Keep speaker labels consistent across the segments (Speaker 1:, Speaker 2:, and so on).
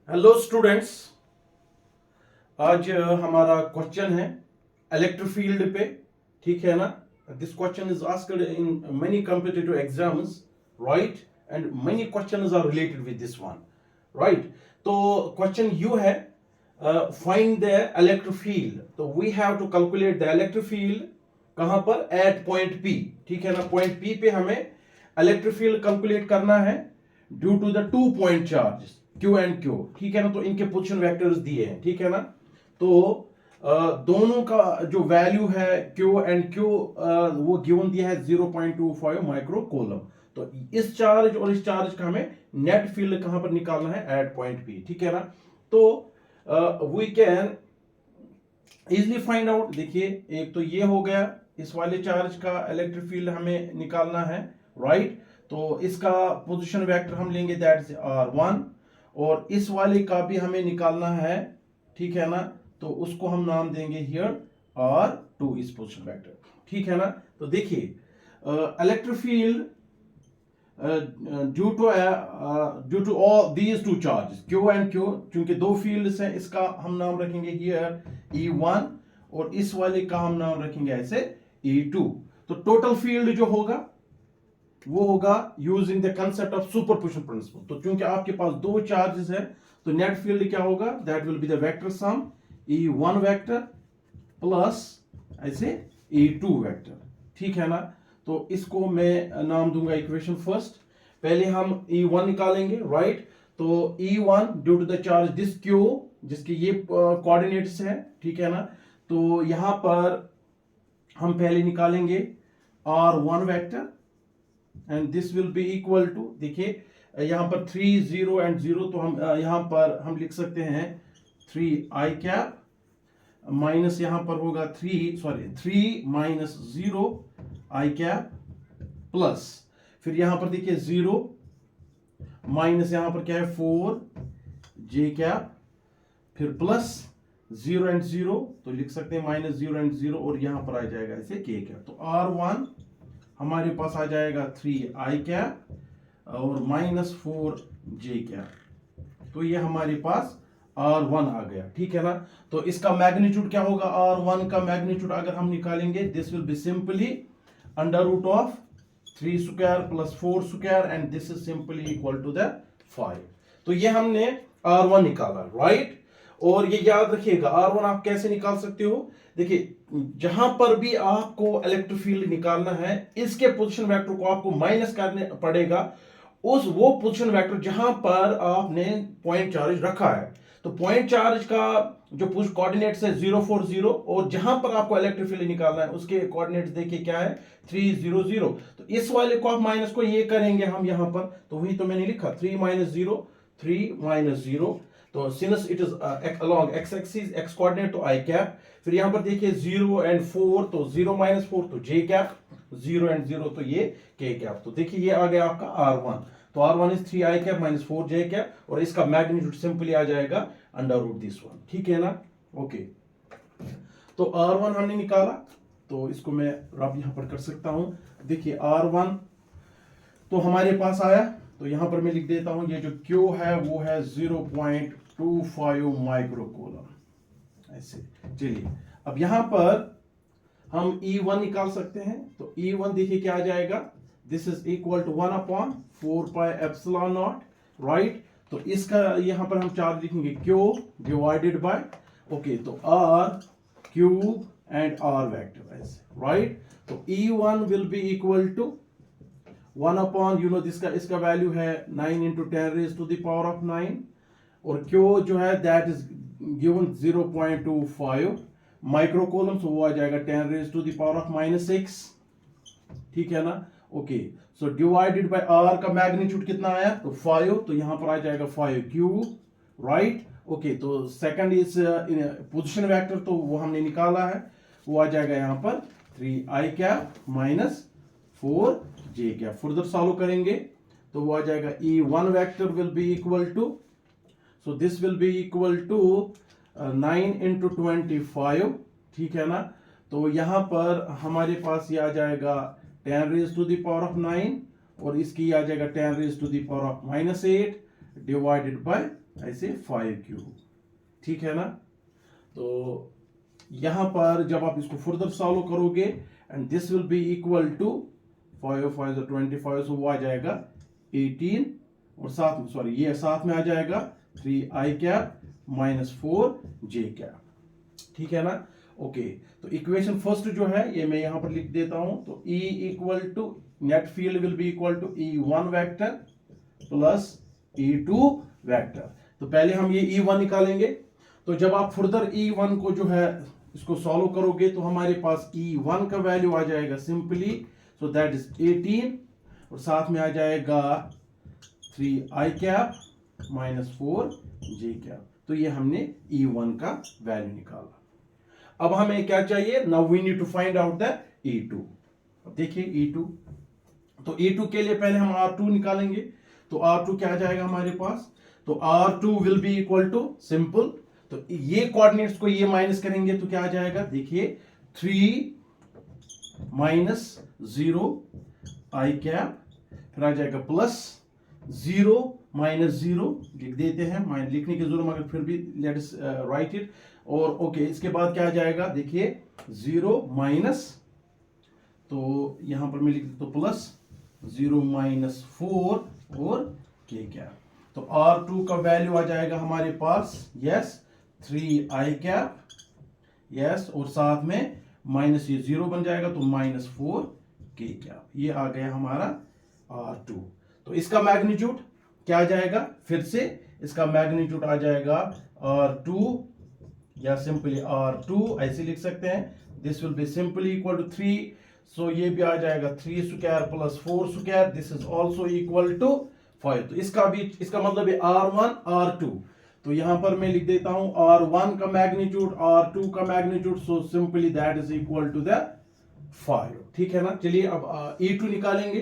Speaker 1: Hello students. आज हमारा question है इलेक्ट्रिक फील्ड पे। ठीक है ना। This question is asked in many competitive exams, right, and many questions are related with this one, right. तो क्वेश्चन यू है, फाइंड द इलेक्ट्रिक फील्ड। तो we have to calculate the electric field कहां पर, eight point P. ठीक है ना। Point P पे हमें इलेक्ट्रिक फील्ड कैलकुलेट करना है due to the 2 point charges Q and Q. ठीक है ना। तो इनके पोजीशन वेक्टर्स दिए हैं। ठीक है ना। तो दोनों का जो वैल्यू है क्यू एंड क्यू वो गिवन दिया है 0.25 माइक्रो कूलम। तो इस चार्ज और इस चार्ज का हमें नेट फील्ड कहां पर निकालना है, एट पॉइंट पी। ठीक है ना। तो we can easily find out. देखिए, एक तो ये हो गया, इस वाले चार्ज का इलेक्ट्रिक फील्ड हमें निकालना है, राइट। तो इसका पोजीशन वेक्टर हम लेंगे, दैट इज R1, और इस वाले का भी हमें निकालना है। ठीक है ना। तो उसको हम नाम देंगे हियर R2, इस पोजीशन वेक्टर। ठीक है ना। तो देखिए, electric field due to all these two charges Q and Q, क्योंकि दो फील्ड्स हैं, इसका हम नाम रखेंगे हियर E1 और इस वाले का हम नाम रखेंगे ऐसे E2। तो टोटल फील्ड जो होगा वो होगा using the concept of superposition principle. तो क्योंकि आपके पास दो चार्जेस है, तो नेट फील्ड क्या होगा, that will be the vector sum E1 vector plus ऐसे E2 वेक्टर। ठीक है ना। तो इसको मैं नाम दूंगा इक्वेशन फर्स्ट। पहले हम E1 निकालेंगे, राइट। तो E1 due to the charge this Q, जिसके ये कोऑर्डिनेट्स है। ठीक है ना। तो यहां पर हम पहले निकालेंगे R1 vector and this will be equal to, देखिए यहां पर 3 0 एंड 0, तो हम यहां पर हम लिख सकते हैं 3i कैप माइनस यहां पर होगा 3 माइनस 0 आई कैप प्लस, फिर यहां पर देखिए 0 माइनस यहां पर क्या है 4 जे कैप, फिर प्लस 0 एंड 0, तो लिख सकते हैं माइनस 0 एंड 0, और यहां पर आ जाएगा ऐसे के कैप। तो R1 हमारे पास आ जाएगा 3i कैप और माइनस 4 जे कैप। तो ये हमारे पास R1 आ गया। ठीक है ना। तो इसका मैग्नीट्यूड क्या होगा, R1 का मैग्नीट्यूड अगर हम निकालेंगे, this will be simply under root of 3 square plus 4 square and this is simply equal to the 5। तो ये हमने R1 निकाला, राइट। और ये याद रखिएगा, R1 आप कैसे निकाल सकते हो। देखिए, जहां पर भी आपको इलेक्ट्रिक फील्ड निकालना है, इसके पोजीशन वेक्टर को आपको माइनस करने पड़ेगा वो पोजीशन वेक्टर जहां पर आपने पॉइंट चार्ज रखा है। तो पॉइंट चार्ज का जो कोऑर्डिनेट्स है 0 4 0, और जहां पर आपको इलेक्ट्रिक फील्ड निकालना है उसके कोऑर्डिनेट्स देखिए क्या है 3 0 0। तो इस वाले को आप माइनस को ये करेंगे हम यहां पर, तो वही तो मैंने लिखा 3 माइनस 0, 3 माइनस 0। तो since it is along x axis, x coordinate तो आई कैप, फिर यहां पर देखिए 0 एंड 4, तो 0 माइनस 4 तो जे कैप, 0 एंड 0 तो ये के कैप। तो देखिए ये आ गया आपका R1। तो R1 is 3i cap minus 4 J cap, और इसका मैग्नीट्यूड सिंपली आ जाएगा अंडर रूट दिस वन। ठीक है ना। ओके। तो R1 हमने निकाला, तो इसको मैं अब यहां पर कर सकता हूं। देखिए R1 तो हमारे पास आया, तो यहां पर मैं लिख देता हूं, ये जो Q है वो है 0.25 माइक्रो कूलम ऐसे। चलिए, अब यहां पर हम E1 निकाल सकते हैं। तो E1 देखिए क्या आ जाएगा, this is equal to 1 upon 4 pi epsilon not, right. तो इसका यहां पर हम चार्ज लिखेंगे Q डिवाइडेड बाय, ओके, तो R Q and R vector ऐसे, राइट। तो E1 will be equal to 1 upon, you know इसका वैल्यू है 9 into 10 raise to the power of 9, और Q जो है that is given 0.25 micro coulomb, so वो आ जाएगा 10 raise to the power of -6। ठीक है ना। Okay, so divided by R का मैग्नीट्यूड कितना आया, तो 5, तो यहां पर आ जाएगा 5Q, राइट। ओके, तो सेकंड इज पोजीशन वेक्टर, तो वो हमने निकाला है, वो आ जाएगा यहां पर 3i cap minus 4j cap. Further solve करेंगे तो वो आ जाएगा E1 vector will be equal to, so this will be equal to 9 into 25। ठीक है ना। तो यहां पर हमारे पास ये आ जाएगा 10 raise to the power of 9, और इसकी आ जाएगा 10 raise to the power of -8 divided by ऐसे 5Q, ठीक है ना। तो यहां पर जब आप इसको फर्दर सॉल्व करोगे and this will be equal to 5 5 25, so वो आ जाएगा 18 और साथ में सॉरी ये साथ में आ जाएगा 3i cap minus 4j cap, ठीक है ना। ओके, तो इक्वेशन फर्स्ट जो है ये मैं यहां पर लिख देता हूं। तो E equal to net field will be equal to E1 vector plus E2 vector. तो पहले हम ये E1 निकालेंगे। तो जब आप फर्दर E1 को जो है इसको सॉल्व करोगे तो हमारे पास E1 का वैल्यू आ जाएगा सिंपली, सो दैट इज 18 और साथ में आ जाएगा 3i cap minus 4j cap. तो ये हमने E1 का वैल्यू निकाला। अब हमें क्या चाहिए, now we need to find out the E2। अब देखिए E2, तो E2 के लिए पहले हम R2 निकालेंगे। तो R2 क्या आ जाएगा हमारे पास, तो R2 will be equal to simple, तो ये कोऑर्डिनेट्स को ये माइनस करेंगे तो क्या आ जाएगा, देखिए 3 माइनस 0 i कैप, फिर आ जाएगा प्लस 0 माइनस 0 लिख देते हैं, लिखने की जरूरत मगर फिर भी लेट अस राइट इट। और ओके, इसके बाद क्या आ जाएगा, देखिए 0 माइनस, तो यहां पर मैं लिख देता हूं प्लस 0 माइनस 4 और k कैप। तो R2 का वैल्यू आ जाएगा हमारे पास यस 3i कैप, यस, और साथ में माइनस ये 0 बन जाएगा तो माइनस 4k कैप। ये आ गया हमारा R2। तो इसका मैग्नीट्यूड क्या आ जाएगा, फिर से इसका मैग्नीट्यूड आ जाएगा R2 या सिंपली R2 ऐसे लिख सकते हैं, this will be simply equal to 3, so ये भी आ जाएगा 3 square plus 4 square, this is also equal to 5। तो इसका मतलब है R1 R2। तो यहां पर मैं लिख देता हूं R1 का मैग्नीट्यूड R2 का magnitude, so simply that is equal to the 5, ठीक है ना। चलिए अब E2 निकालेंगे।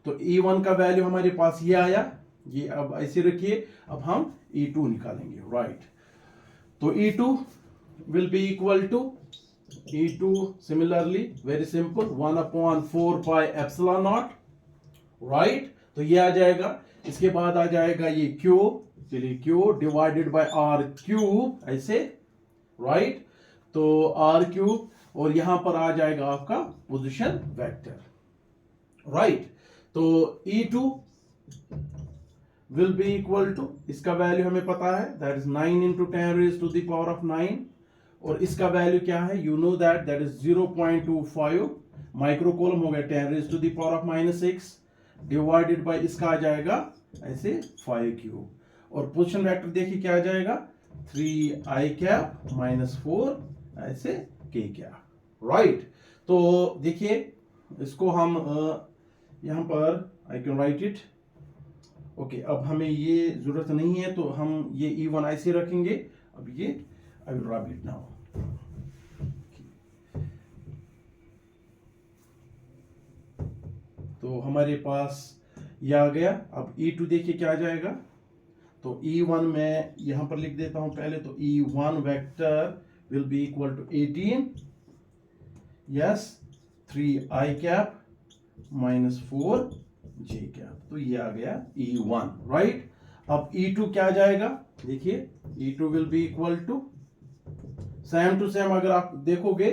Speaker 1: तो E1 का वैल्यू हमारे पास ये आया, ये अब ऐसे रखिए। अब हम E2 निकालेंगे, राइट। तो E2 will be equal to E2 similarly very simple 1/4 pi epsilon naught, right। तो ये आ जाएगा, इसके बाद आ जाएगा ये Q, चलिए Q divided by R cube ऐसे, राइट। तो R क्यूब और यहां पर आ जाएगा आपका पोजीशन वेक्टर, राइट। तो E2 will be equal to, इसका वैल्यू हमें पता है that is 9 into 10 raised to the power of 9, और इसका वैल्यू क्या है, you know that is 0.25 microcoulomb हो गया 10 raised to the power of -6 divided by इसका आ जाएगा ऐसे 5 क्यूब, और पोजीशन वेक्टर देखिए क्या आ जाएगा 3i कैप माइनस 4 ऐसे k कैप, राइट। तो देखिए इसको हम यहां पर I can write it, okay. अब हमें ये जरूरत नहीं है तो हम ये E1 ऐसे रखेंगे। अब ये I will rub it now. तो हमारे पास ये आ गया। अब E2 देखिए क्या आ जाएगा। तो E1 में यहां पर लिख देता हूं पहले। तो E1 vector will be equal to 18 yes 3i cap minus 4j cap. तो ये आ गया E1, राइट। अब E2 क्या आ जाएगा, देखिए E2 will be equal to same to same, अगर आप देखोगे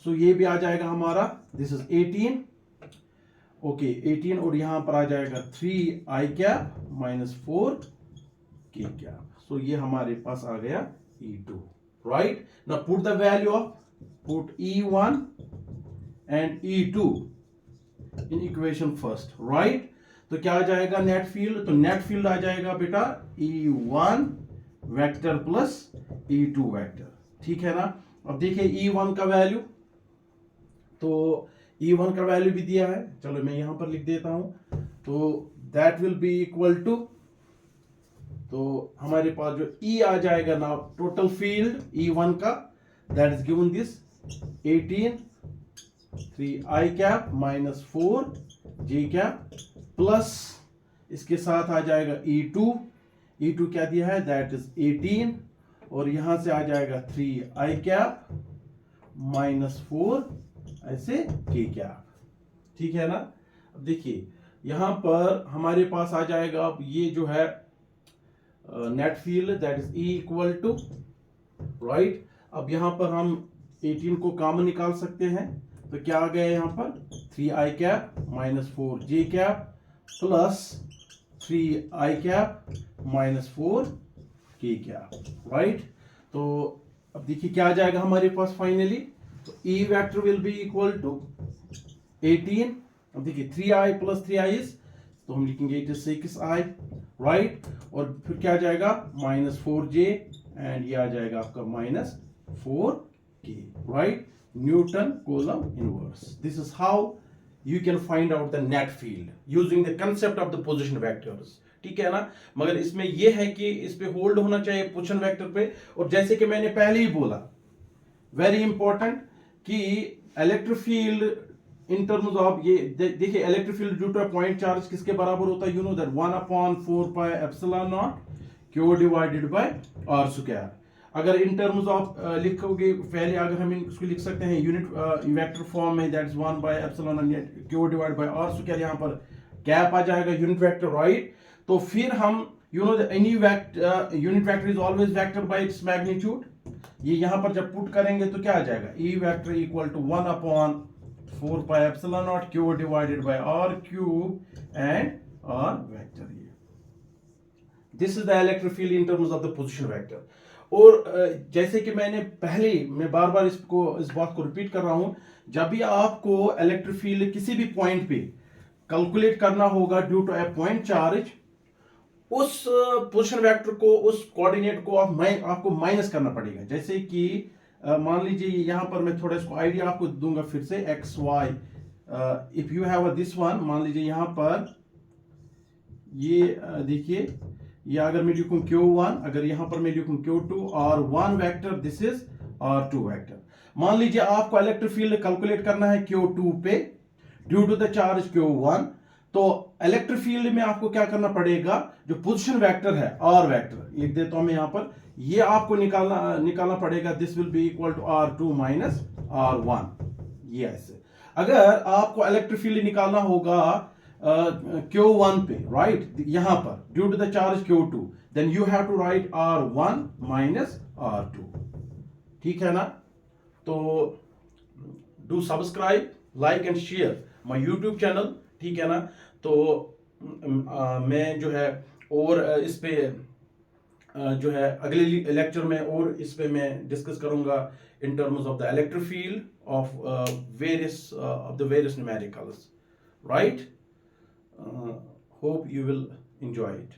Speaker 1: सो ये भी आ जाएगा हमारा, दिस इज 18, ओके 18, और यहां पर आ जाएगा 3i cap minus 4k cap. सो ये हमारे पास आ गया E2, right. Now put the value of, put E1 and E2 in equation first, right. तो क्या आ जाएगा नेट फील्ड, तो नेट फील्ड आ जाएगा बेटा E1 vector plus E2 vector, ठीक है ना। अब देखिए E1 का वैल्यू, तो E1 का वैल्यू भी दिया है, चलो मैं यहां पर लिख देता हूं। तो that will be equal to, तो हमारे पास जो E आ जाएगा ना टोटल फील्ड E1 का, that is given this 18 3i cap minus 4j cap plus इसके साथ आ जाएगा E2 क्या दिया है, दैट इज 18, और यहां से आ जाएगा 3i कैप माइनस 4 ऐसे k कैप, ठीक है ना। अब देखिए यहां पर हमारे पास आ जाएगा, अब ये जो है net field that is E equal to, right. अब यहाँ पर हम 18 को कॉमन निकाल सकते हैं, तो क्या आ गया यहाँ पर 3i cap minus 4j cap plus 3i cap minus 4k cap, right. तो अब देखिए क्या आ जाएगा हमारे पास फाइनली, तो E vector will be equal to 18। अब देखिए 3i प्लस 3i तो हम लिखेंगे इट इज 6i, राइट। और फिर क्या आ जाएगा माइनस 4j एंड ये आ जाएगा आपका minus 4k, right. Newton coulomb inverse. This is how you can find out the net field using the concept of the position vectors, ठीक है ना। मगर इसमें यह है कि इस पे होल्ड होना चाहिए पोजीशन वेक्टर पे, और जैसे कि मैंने पहले ही बोला, वेरी इंपॉर्टेंट, कि electric field in terms of ये देखिए electric field due to a point charge किसके बराबर होता है, you know that 1/4 pi epsilon not Q divided by R square. अगर इन टर्म्स ऑफ लिखोगे पहले, अगर हम इसको लिख सकते हैं यूनिट वेक्टर फॉर्म में, that is 1 by epsilon Q divide by R square, यहाँ पर कैप आ जाएगा यूनिट वेक्टर, राइट। तो फिर हम you know any unit vector is always vector by its magnitude. ये यहाँ पर जब पुट करेंगे तो क्या आ जाएगा, E vector equal to 1/4 pi epsilon not Q divided by R cube and R vector. ये this is the electric field in terms of the position vector. और जैसे कि मैं बार बार इस बात को रिपीट कर रहा हूं, जब भी आपको इलेक्ट्रिक फील्ड किसी भी पॉइंट पे कैलकुलेट करना होगा due to a point charge, उस पोजीशन वेक्टर को, उस कोऑर्डिनेट को आपको माइनस करना पड़ेगा। जैसे कि मान लीजिए यहां पर मैं थोड़ा इसको आइडिया आपको दूंगा फिर से, X Y, if you have this one, मान लीजिए यहां पर ये देखिए, या अगर मैं लिखूं Q1, अगर यहां पर मैं लिखूं Q2, R1 vector, this is R2 vector. मान लीजिए आपको इलेक्ट्रिक फील्ड कैलकुलेट करना है Q2 पे due to the charge Q1, तो इलेक्ट्रिक फील्ड में आपको क्या करना पड़ेगा, जो पोजीशन वेक्टर है R वेक्टर, लिख देता हूं मैं यहां पर, ये आपको निकालना पड़ेगा, this will be equal to R2 minus R1, ये ऐसे। अगर आपको इलेक्ट्रिक फील्ड निकालना होगा Q1 पे, राइट, यहां पर due to the charge Q2, then you have to write R1 minus R2, ठीक है ना। तो do subscribe, like and share my YouTube channel, ठीक है ना। तो मैं जो है और इस पे जो है अगले लेक्चर में और इस पे मैं डिस्कस करूंगा इन terms of the electric field of various numericals, right? Hope you will enjoy it.